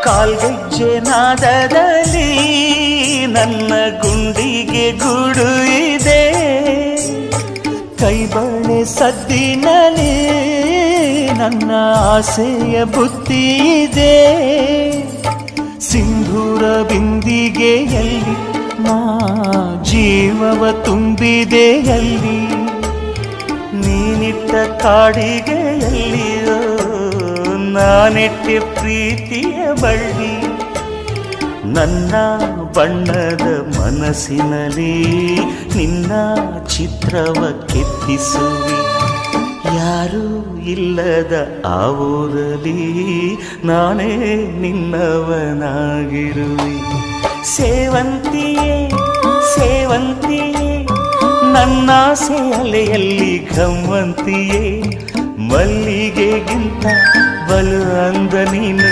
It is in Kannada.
ಕಾಲ್ಗೆಜ್ಜೆ ನಾದದಲ್ಲಿ ನನ್ನ ಗುಂಡಿಗೆ ಗೂಡು ಇದೆ, ಕೈಬಳೆ ಸದ್ದಿನಲ್ಲಿ ನನ್ನ ಆಸೆಯ ಬುತ್ತಿ ಇದೆ. ಸಿಂಧೂರ ಬಿಂದಿಗೆಯಲ್ಲಿ ನಾ ಜೀವವ ತುಂಬಿದೆಯಲ್ಲಿ, ನೀನಿಟ್ಟ ಕಾಡಿಗೆಯಲ್ಲಿಯೋ ನಾನೆಟ್ಟೆ ಪ್ರೀತಿಯ ಬಳ್ಳಿ. ನನ್ನ ಬಣ್ಣದ ಮನಸ್ಸಿನಲ್ಲಿ ನಿನ್ನ ಚಿತ್ರವ ಕೆತ್ತಿಸುವಿ, ಯಾರೂ ಇಲ್ಲದ ಆ ಊರಲ್ಲಿ ನಾನೇ ನಿನ್ನವನಾಗಿರುವೆ. ಸೇವಂತಿಯೇ ಸೇವಂತಿಯೇ ನನ್ನಾಸೆ ಅಲೆಯಲ್ಲಿ ಘಮ್ಮಂತಿಯೇ, ಮಲ್ಲಿಗೆಗಿಂತ ಬಲು ಅಂದ ನೀನು.